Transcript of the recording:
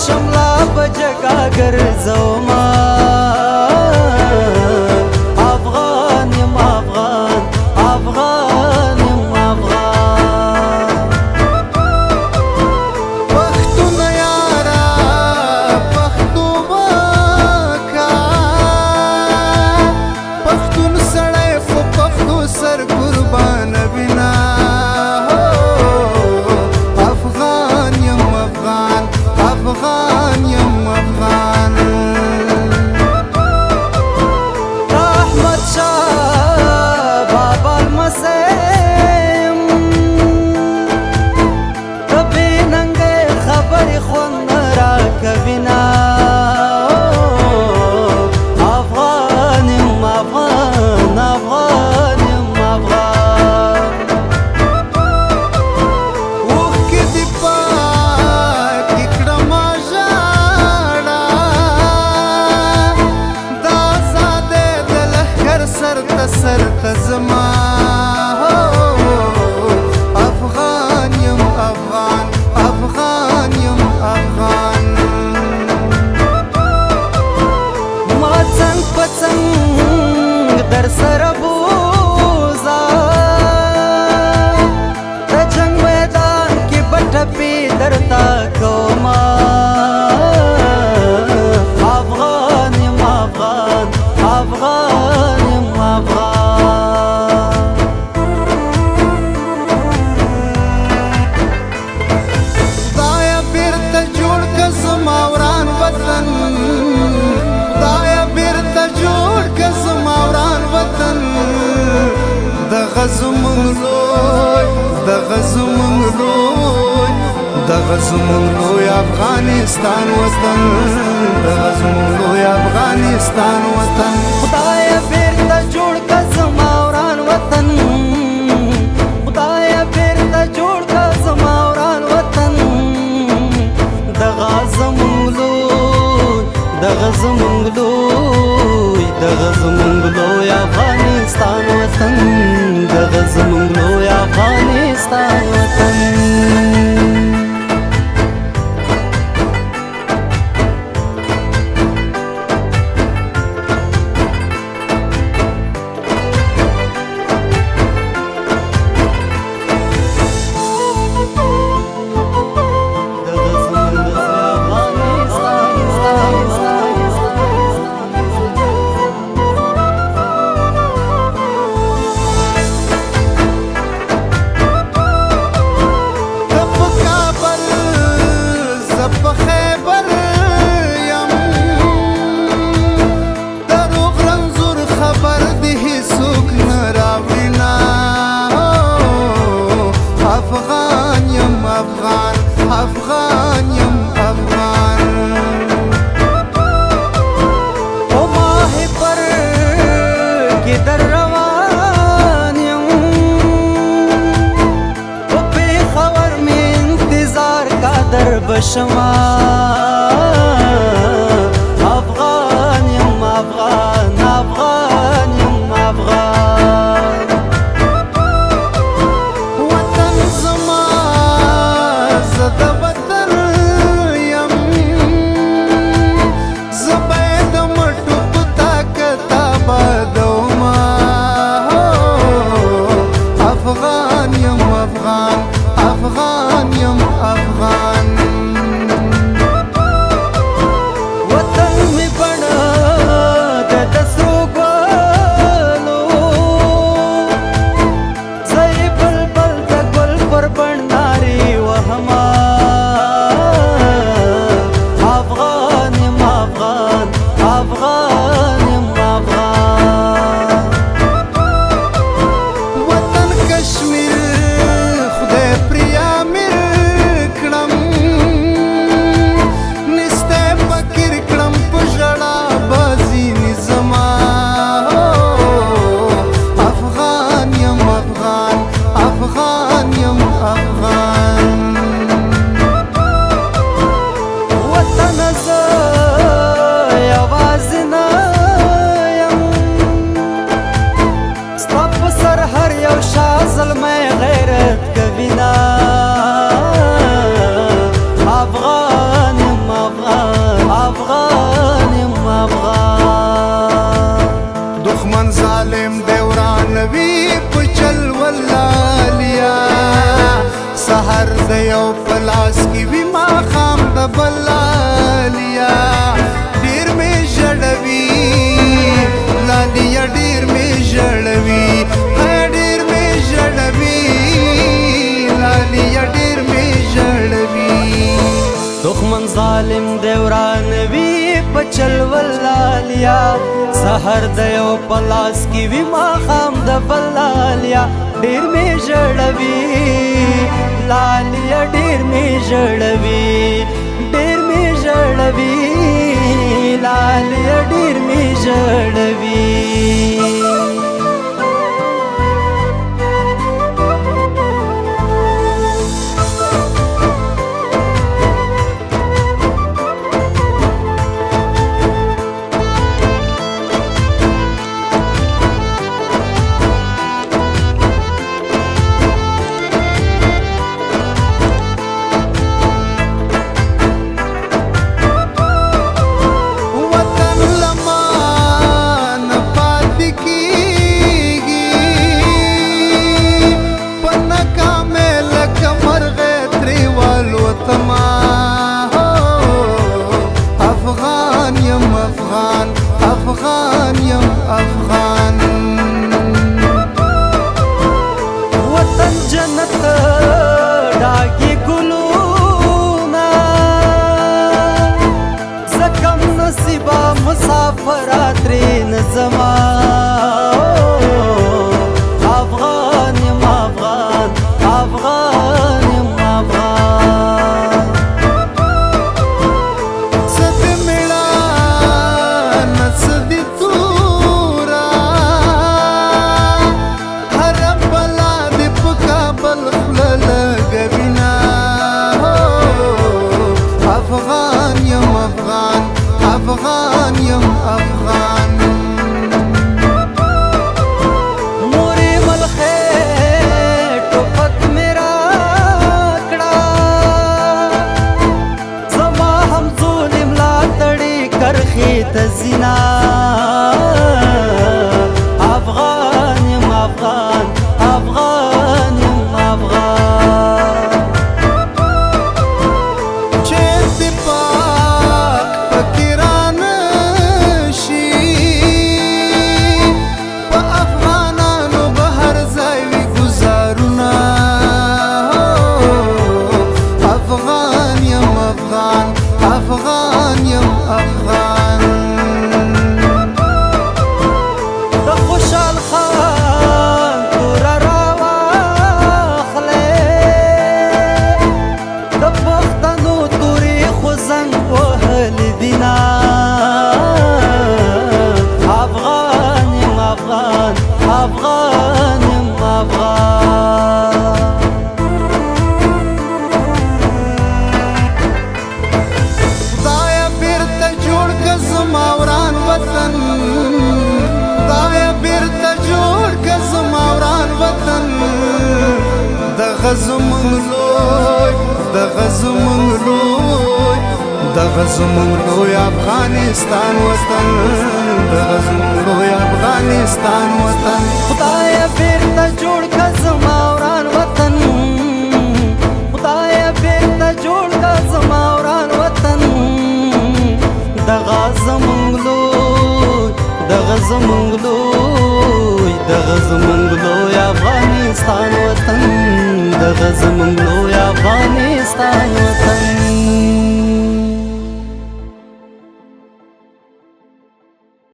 شملا بجگا ګرځوما افغان یم افغان افغان یم افغان پښتون یارا پښتون وکا پښتون سړی په پښتو سر قربان بنا افغان یم افغان افغان یم افغان احمد شاه بابا المسیم کبھی ننگے خبر خوند را کبینا افغان یم افغان افغان یم افغان اوخ کې دی پاک کړم ژړا دا زاده د لښکر سر ته زما افغان یم افغان افغان یم افغان ما څنګ په څنګ در سره بوزا د جنګ میدان کې به ټپې درته کومه افغان یم افغان افغان یم افغان خدایا بیرته جوړ که زما وران وطن خدایا بیرته جوړ که زما وران وطن دغه زموږ لوی دغه زموږ لوی دغه زموږ لوی افغانستان وطن دغه زموږ لوی افغانستان وطن خدایا بیرته جوړ که زما وران وطن خدایا بیرته جوړ که زما وران وطن دغه زموږ لوی دغه زموږ لوی دغه زموږ لوی افغانستان وطن دغه زموږ لوی افغانستان وطن بلالیا ډیر می ژړوي لالیا ډیر می ژړوي ډیر می ژړوي لالیا ډیر می ژړوي دښمن ظالم دی ورانوي په چل ولالیا سحر د یو په لاس کې وي ماښام د بل لالیا ډېر مې ژړوي لالیا ډېر مې ژړوي ډېر مې ژړوي لالیا ډېر مې ژړوي افغان یم افغان وطن جنت ډاګي ګلونا زکم نصیبا مسافرات رین زما افغان یم افغان افغان یم افغان ست میړه نصدی تورا هر بلا دی په کابل خوله لګوینا افغان یم افغان افغان یم افغان مورې ملخې ټوپک مې راکړه زما هم ظلم لا تړې کرښې ته زینا افغان یم افغان افغان یم افغان چې دې پاک پکې رانشي په افغانانو به هر ځای وي ګزارونه افغان یم افغان افغان یم افغان د خوشحال خان توره راواخلې د پښتنو تورې خو زنګ وهلې دينا افغان یم افغان افغان یم افغان خدایا بیرته جوړ که زما وران وطن خدایا بیرته جوړ که زما وران وطن دغه زموږ لوی دغه زموږ لوی دغه زموږ لوی افغانستان وطن دغه زموږ لوی افغانستان وطن خدایا بیرته جوړ که زما وران وطن خدایا بیرته جوړ که زما وران وطن دغه زموږ لوی دغه زموږ لوی